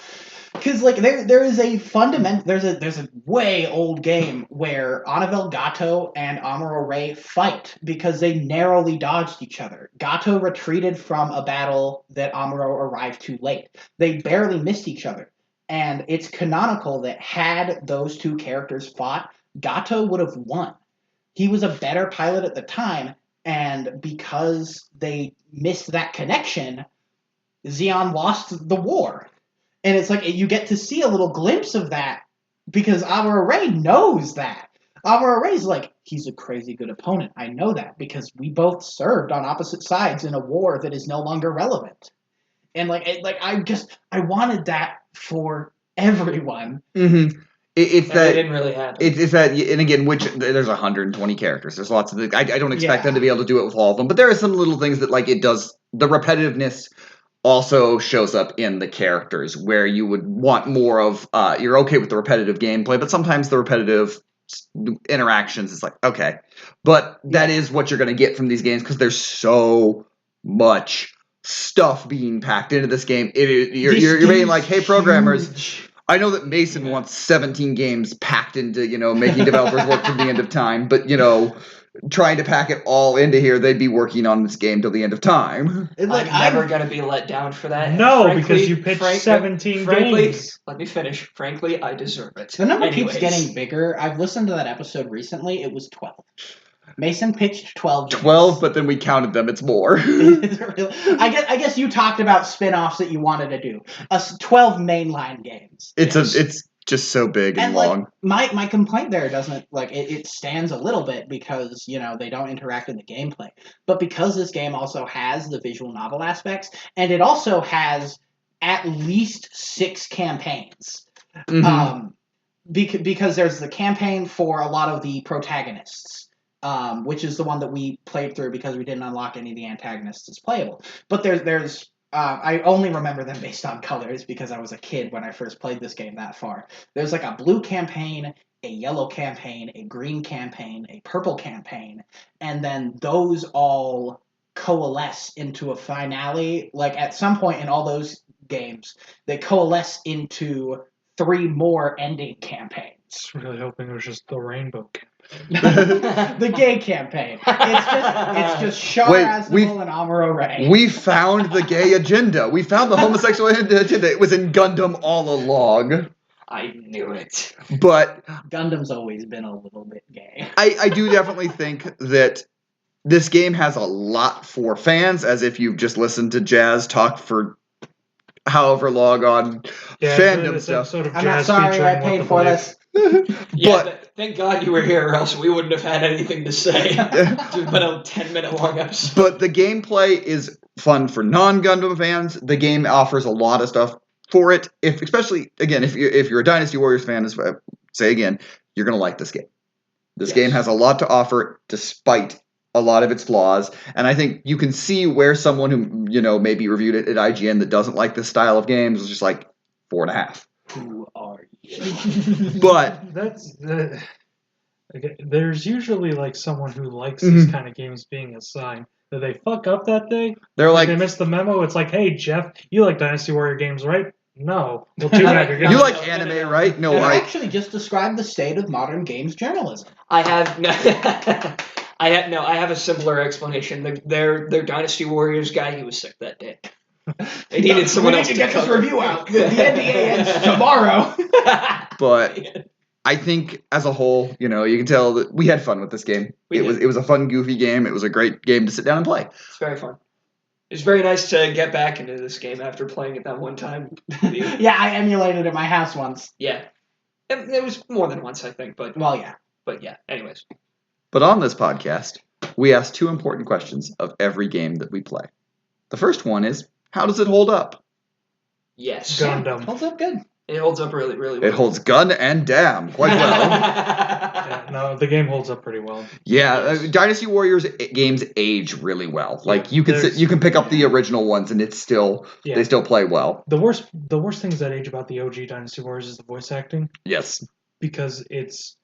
Because like there is a fundamental, there's a way old game where Anavel Gato and Amuro Ray fight because they narrowly dodged each other. Gato retreated from a battle that Amuro arrived too late. They barely missed each other, and it's canonical that had those two characters fought, Gato would have won. He was a better pilot at the time, and because they missed that connection, Zeon lost the war. And it's like you get to see a little glimpse of that because Amuro Ray knows that. Amuro Ray's like, he's a crazy good opponent. I know that because we both served on opposite sides in a war that is no longer relevant. And I wanted that for everyone. Mm-hmm. It's And that it didn't really happen. It's that, and again, which there's 120 characters. There's lots of things. I don't expect them to be able to do it with all of them, but there are some little things that like it does. The repetitiveness also shows up in the characters where you would want more of. You're okay with the repetitive gameplay, but sometimes the repetitive interactions is like okay, but that is what you're going to get from these games because there's so much stuff being packed into this game. You're being like, hey, programmers. Huge. I know that Mason wants 17 games packed into, making developers work from the end of time, but, trying to pack it all into here, they'd be working on this game till the end of time. I'm I'm never going to be let down for that. No, Frankly- because you pitched 17 games. Let me finish. Frankly, I deserve it. The number Anyways. keeps getting bigger. I've listened to that episode recently. It was 12. Mason pitched 12 games. 12, but then we counted them. It's more. I guess you talked about spin-offs that you wanted to do. 12 mainline games. It's just so big and long. Like, my complaint there doesn't, like, it stands a little bit because, they don't interact in the gameplay. But because this game also has the visual novel aspects, and it also has at least 6 campaigns. Mhm. Because there's the campaign for a lot of the protagonists, which is the one that we played through because we didn't unlock any of the antagonists as playable. But there's I only remember them based on colors because I was a kid when I first played this game that far. There's like a blue campaign, a yellow campaign, a green campaign, a purple campaign, and then those all coalesce into a finale. Like at some point in all those games, they coalesce into 3 more ending campaigns. Really hoping it was just the rainbow campaign. The gay campaign. It's just Shar Wait, Aznavour and Amuro Ray. We found the gay agenda. We found the homosexual agenda. It was in Gundam all along. I knew it. But Gundam's always been a little bit gay. I do definitely think that this game has a lot for fans, as if you've just listened to Jazz talk for however long on fandom this stuff. episode of I'm not Jazz sorry featuring I What paid the for Bleep. this. Yeah, But thank God you were here, or else we wouldn't have had anything to say. It's been a 10-minute long episode. but the gameplay is fun for non-Gundam fans. The game offers a lot of stuff for it. Especially again, if you're a Dynasty Warriors fan, say again, you're gonna like this game. This game has a lot to offer, despite a lot of its flaws. And I think you can see where someone who maybe reviewed it at IGN that doesn't like this style of games was just like 4.5. Who are you? But That's there's usually like someone who likes these kind of games being assigned. Did they fuck up that day? they're Did like, they missed the memo? It's like, hey Jeff, you like Dynasty Warrior games, right? No. Well, too bad you're you gonna like anime, right? No, You I actually just described the state of modern games journalism. I have no. I have a simpler explanation. Their Dynasty Warriors guy, he was sick that day. They needed someone else to get this cover. review out. The NDA ends tomorrow. but I think as a whole, you can tell that we had fun with this game. It was a fun, goofy game. It was a great game to sit down and play. It's very fun. It's very nice to get back into this game after playing it that one time. Yeah, I emulated it at my house once. Yeah. It was more than once, I think, but yeah. Anyways. But on this podcast, we ask 2 important questions of every game that we play. The first one is, how does it hold up? Yes. Gundam. Holds up good. It holds up really, really well. It holds gun and damn quite well. Yeah, no, the game holds up pretty well. Yeah, Dynasty Warriors games age really well. Like you can pick up the original ones and they still play well. The worst things that age about the OG Dynasty Warriors is the voice acting, Yes. because it's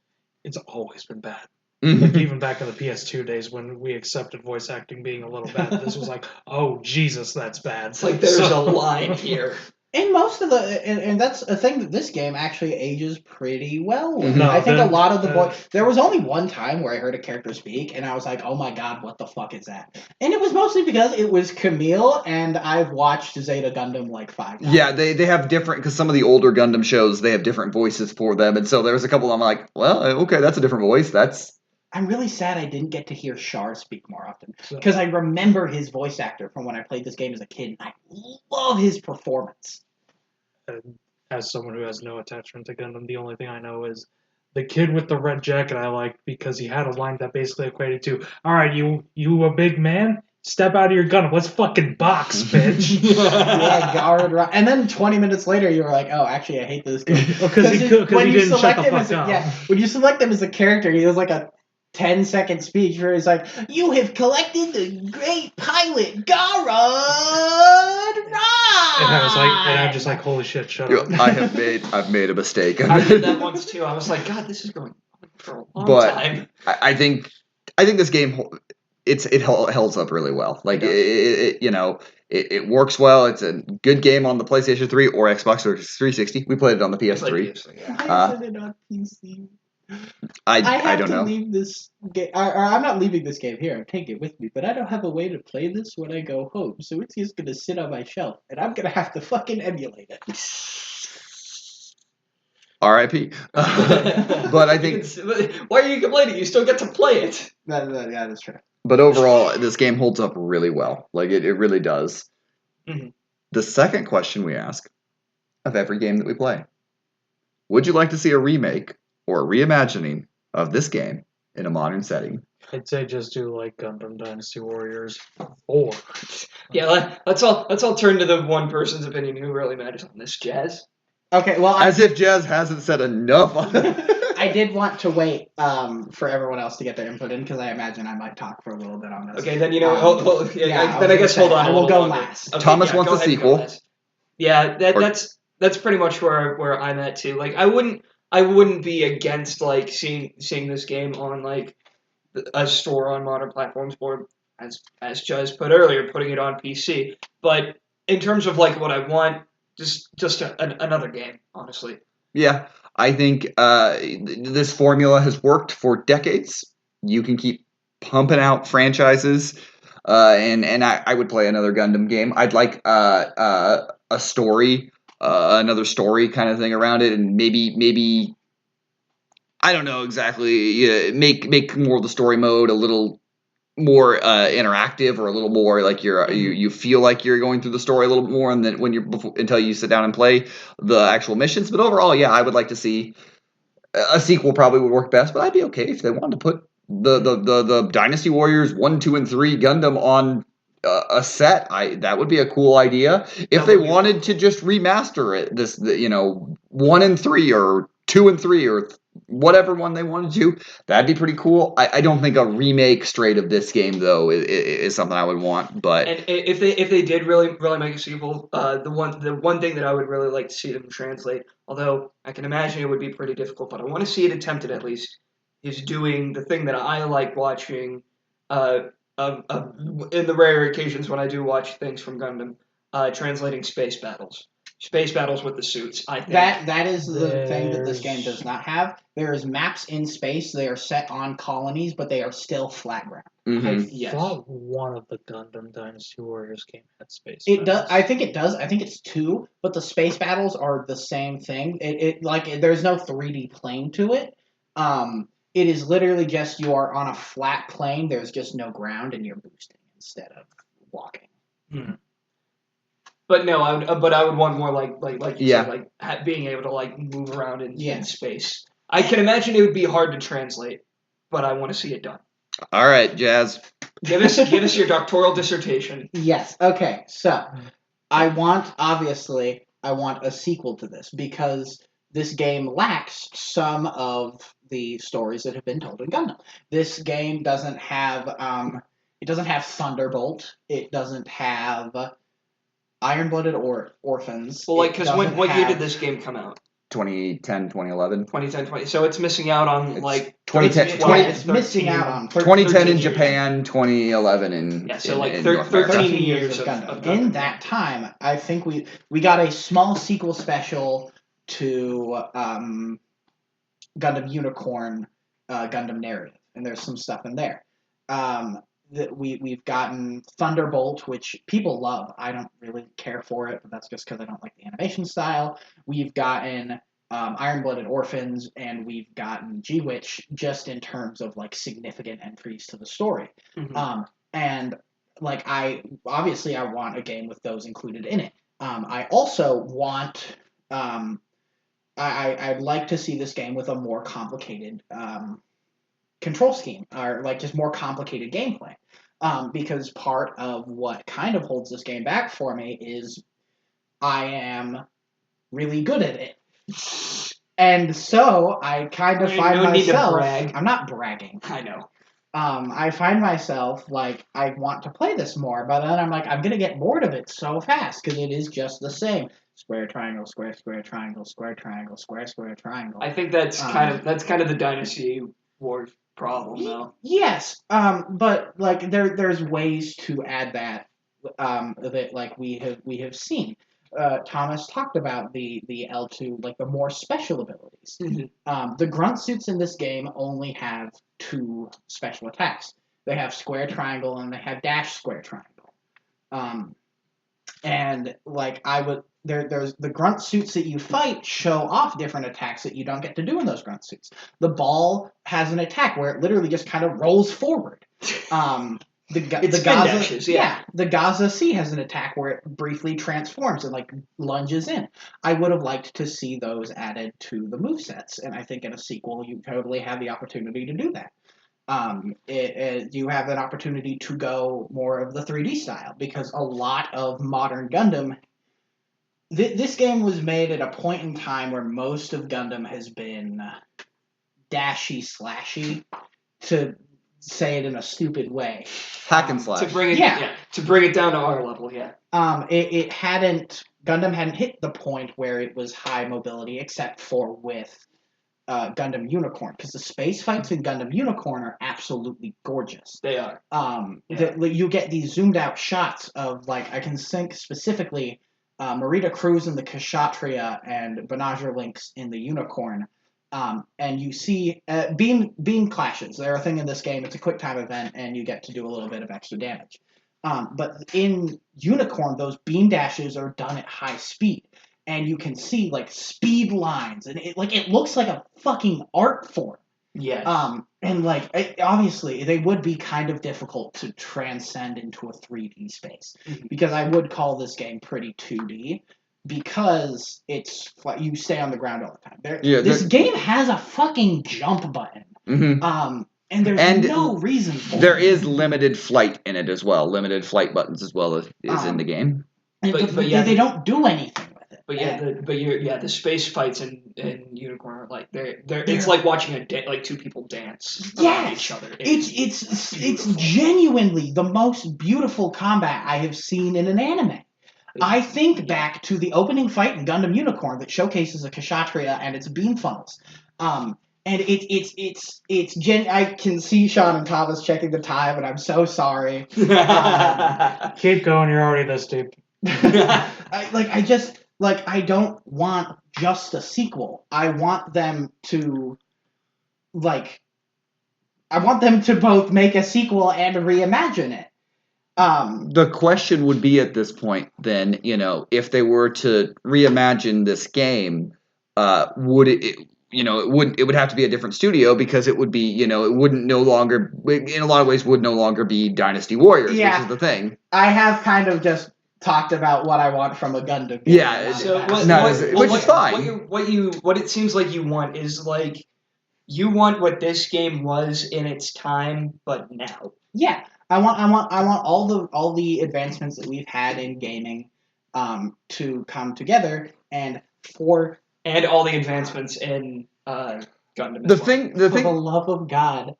always been bad. Like even back in the PS2 days when we accepted voice acting being a little bad, this was like, oh Jesus, that's bad. It's like there's a line here. In most of the, and that's a thing that this game actually ages pretty well. No, I think a lot of the voice. There was only one time where I heard a character speak, and I was like, "Oh my god, what the fuck is that?" And it was mostly because it was Camille, and I've watched Zeta Gundam like 5 times. Yeah, they have different, because some of the older Gundam shows, they have different voices for them, and so there was a couple I'm like, well, okay, that's a different voice. I'm really sad I didn't get to hear Char speak more often, because I remember his voice actor from when I played this game as a kid, and I love his performance. As someone who has no attachment to Gundam, the only thing I know is the kid with the red jacket I liked because he had a line that basically equated to, all right, you a big man? Step out of your Gundam. Let's fucking box, bitch. Yeah, guard right. And then 20 minutes later, you were like, "Oh, actually, I hate this game." Because he didn't shut the fuck up. Yeah, when you select him as a character, he has like a 10-second speech where he's like, "You have collected the great pilot Garrod Rod." And I'm just like, holy shit, shut up. I've made a mistake. I did that once too. I was like, God, this is going on for a long time. I think this game it holds up really well. Like it works well. It's a good game on the PlayStation 3 or Xbox 360. We played it on the PS3. I played it on PC. I don't know. Leave this game, or I'm not leaving this game here. I'm taking it with me, but I don't have a way to play this when I go home, so it's just gonna sit on my shelf, and I'm gonna have to fucking emulate it. R.I.P. But I think. Why are you complaining? You still get to play it. That is true. But overall, this game holds up really well. Like it really does. Mm-hmm. The second question we ask of every game that we play: would you like to see a remake or a reimagining of this game in a modern setting? I'd say just do like Gundam Dynasty Warriors 4. Yeah, let's all turn to the one person's opinion who really matters on this, Jazz. Okay, well, As if Jazz hasn't said enough on I did want to wait for everyone else to get their input in because I imagine I might talk for a little bit on this. Okay, then Yeah, then I guess hold on. I will go last. Okay, Thomas yeah, wants go a ahead and go sequel. last. Yeah, that's pretty much where I'm at too. Like I wouldn't be against like seeing this game on like a store on modern platforms, or as Jazz put earlier, putting it on PC. But in terms of like what I want, just another game, honestly. Yeah, I think this formula has worked for decades. You can keep pumping out franchises, and I would play another Gundam game. I'd like a story, another story kind of thing around it, and maybe I don't know exactly. Make more of the story mode a little more interactive, or a little more like you feel like you're going through the story a little bit more, and then until you sit down and play the actual missions. But overall, yeah, I would like to see a sequel. Probably would work best, but I'd be okay if they wanted to put the Dynasty Warriors 1, 2, and 3 Gundam on a set. That would be a cool idea. If they wanted to just remaster it, 1 and 3 or 2 and 3 or whatever one they wanted to, that'd be pretty cool. I don't think a remake straight of this game though is something I would want. But And if they did really make a sequel, the one thing that I would really like to see them translate, although I can imagine it would be pretty difficult, but I want to see it attempted at least, is doing the thing that I like watching, in the rare occasions when I do watch things from Gundam, translating space battles. Space battles with the suits, I think. That is the thing that this game does not have. There is maps in space. They are set on colonies, but they are still flat ground. I thought one of the Gundam Dynasty Warriors game had space. It does. I think it does. I think it's 2, but the space battles are the same thing. There's no 3D plane to it. It is literally just you are on a flat plane. There's just no ground, and you're boosting instead of walking. But no, I would want more like you said, like being able to like move around in space. I can imagine it would be hard to translate, but I want to see it done. All right, Jazz. Give us your doctoral dissertation. Yes. Okay. So, I want a sequel to this because this game lacks some of the stories that have been told in Gundam. This game doesn't have Thunderbolt. It doesn't have Iron-Blooded Orphans. Well, like, because what year did this game come out? 2010, 2011. 2010. So it's missing out on like 2010. It's missing out on 2010 in Japan, 2011 in like in 13 years of Gundam. In that time, I think we got a small sequel special to Gundam Unicorn, Gundam Narrative, and there's some stuff in there. We've gotten Thunderbolt, which people love. I don't really care for it, but that's just because I don't like the animation style. We've gotten Iron-Blooded Orphans, and we've gotten G-Witch, just in terms of like significant entries to the story. And like I want a game with those included in it. I also want I'd like to see this game with a more complicated control scheme, or like just more complicated gameplay, because part of what kind of holds this game back for me is I am really good at it, and so I kind of find myself. I'm not bragging. I know. I find myself like I want to play this more, but then I'm like I'm gonna get bored of it so fast because it is just the same. Square, triangle, square, square, triangle, square, triangle, square, square, triangle. I think that's kind of the Dynasty Wars problem, though. Yes, but like there's ways to add that that like we have seen. Thomas talked about the L2, like the more special abilities. The grunt suits in this game only have 2 special attacks. They have square, triangle, and they have dash, square, triangle. And like there's the grunt suits that you fight show off different attacks that you don't get to do in those grunt suits. The ball has an attack where it literally just kind of rolls forward. The Gaza C has an attack where it briefly transforms and like lunges in. I would have liked to see those added to the movesets, and I think in a sequel you totally have the opportunity to do that. You have an opportunity to go more of the 3D style because a lot of modern Gundam. This game was made at a point in time where most of Gundam has been dashy slashy, to say it in a stupid way. Hack and slash. To bring it, to bring it down to our level, yeah. Gundam hadn't hit the point where it was high mobility, except for with Gundam Unicorn, because the space fights in Gundam Unicorn are absolutely gorgeous. They are. You get these zoomed out shots of, like, I can think specifically Marita Cruz in the Kshatriya and Banaja Lynx in the Unicorn. And you see beam clashes. They're a thing in this game. It's a quick time event, and you get to do a little bit of extra damage. But in Unicorn, those beam dashes are done at high speed. And you can see, like, speed lines, and it looks like a fucking art form. Yes. And, like, obviously, they would be kind of difficult to transcend into a 3D space. Because I would call this game pretty 2D, because it's, you stay on the ground all the time. This game has a fucking jump button. Mm-hmm. And there's no reason for it. There is limited flight in it as well. Limited flight buttons as well is in the game. But they don't do anything. But the space fights in Unicorn are like they're it's like watching like two people dance around each other. It's genuinely the most beautiful combat I have seen in an anime. I think back to the opening fight in Gundam Unicorn that showcases a Kshatriya and its beam funnels. And I can see Sean and Thomas checking the time, and I'm so sorry. Keep going. You're already this deep. I don't want just a sequel. I want them to both make a sequel and reimagine it. The question would be at this point, then, if they were to reimagine this game, would it would have to be a different studio, because it would be, it wouldn't no longer, in a lot of ways, would no longer be Dynasty Warriors, which is the thing. I have kind of just talked about what I want from a Gundam game. Yeah, which is fine. What it seems like you want is, like, you want what this game was in its time, but now. Yeah, I want all the advancements that we've had in gaming to come together, and all the advancements in Gundam. For the love of God,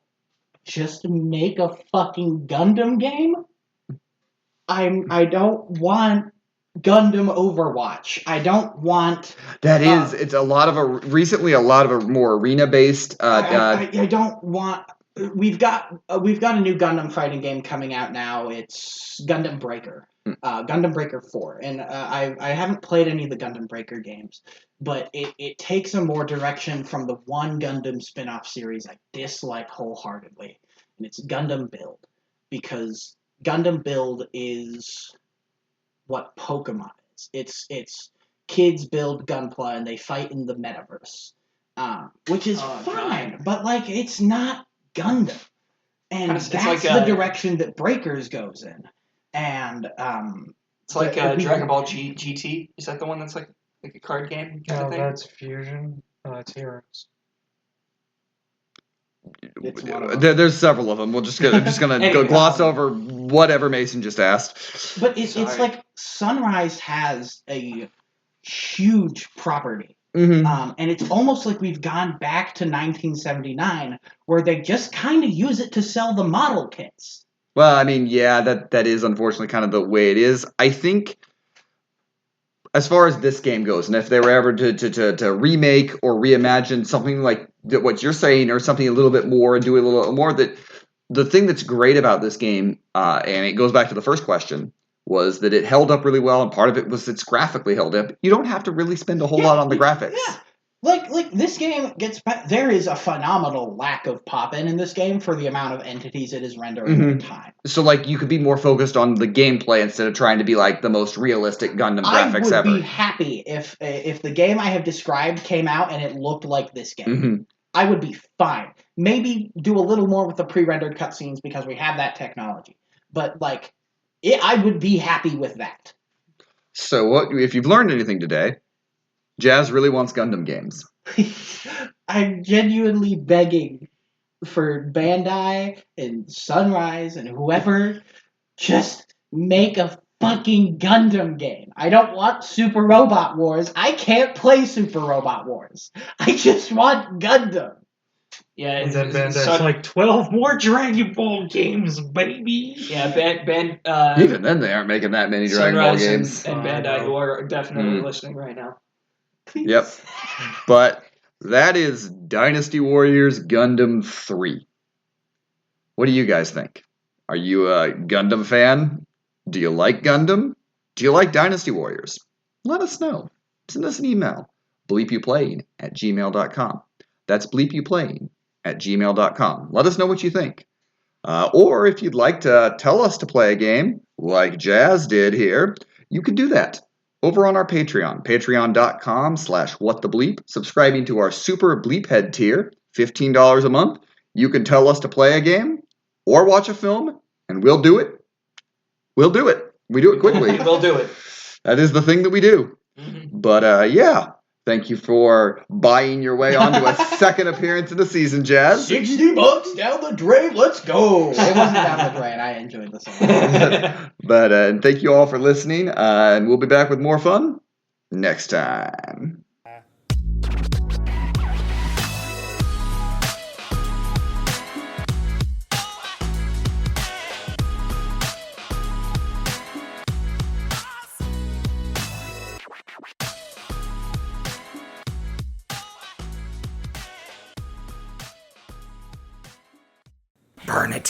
just make a fucking Gundam game. I don't want Gundam Overwatch. I don't want. It's a lot of a more arena based. I don't want. We've got a new Gundam fighting game coming out now. It's Gundam Breaker, Gundam Breaker 4, and I haven't played any of the Gundam Breaker games, but it takes a more direction from the one Gundam spin-off series I dislike wholeheartedly, and it's Gundam Build, because Gundam Build is what Pokemon is. It's kids build Gunpla and they fight in the metaverse, which is fine, God. but, like, it's not Gundam, and that's the direction that Breakers goes in. And it's like Dragon Ball GT. Is that the one that's like a card game kind of thing? That's Fusion. That's Heroes. There's several of them. I'm just gonna go gloss over whatever Mason just asked. But it's like Sunrise has a huge property. Mm-hmm. And it's almost like we've gone back to 1979, where they just kind of use it to sell the model kits. Well, I mean, yeah, that is unfortunately kind of the way it is. I think, as far as this game goes, and if they were ever to remake or reimagine something like what you're saying, or something a little bit more, and do a little more, that the thing that's great about this game, and it goes back to the first question, was that it held up really well, and part of it was it's graphically held up. You don't have to really spend a whole lot on the graphics. Yeah. Like this game there is a phenomenal lack of pop-in this game for the amount of entities it is rendering at a time. So, like, you could be more focused on the gameplay instead of trying to be like the most realistic Gundam graphics ever. I would be happy if the game I have described came out and it looked like this game. Mm-hmm. I would be fine. Maybe do a little more with the pre-rendered cutscenes because we have that technology. But, like, I would be happy with that. So, if you've learned anything today, Jazz really wants Gundam games. I'm genuinely begging for Bandai and Sunrise and whoever, just make a fucking Gundam game. I don't want Super Robot Wars. I can't play Super Robot Wars. I just want Gundam. Yeah, And then Bandai's Sun- like 12 more Dragon Ball games, baby. yeah, Even then, they aren't making that many Dragon Ball Sunrise games. and I Bandai, know. who are definitely Mm. listening right now. Yep. But that is Dynasty Warriors Gundam 3. What do you guys think? Are you a Gundam fan? Do you like Gundam? Do you like Dynasty Warriors? Let us know. Send us an email. bleepyouplayed@gmail.com. That's bleepyouplayed@gmail.com. Let us know what you think. Or if you'd like to tell us to play a game, like Jazz did here, you could do that over on our Patreon, patreon.com/whatthebleep. Subscribing to our Super Bleephead tier, $15 a month. You can tell us to play a game or watch a film, and we'll do it. We'll do it. We do it quickly. We'll do it. That is the thing that we do. Mhm. But yeah, thank you for buying your way onto a second appearance of the season, Jazz. $60 down the drain. Let's go. It wasn't down the drain. I enjoyed this a lot. But and thank you all for listening, and we'll be back with more fun next time. Burn it.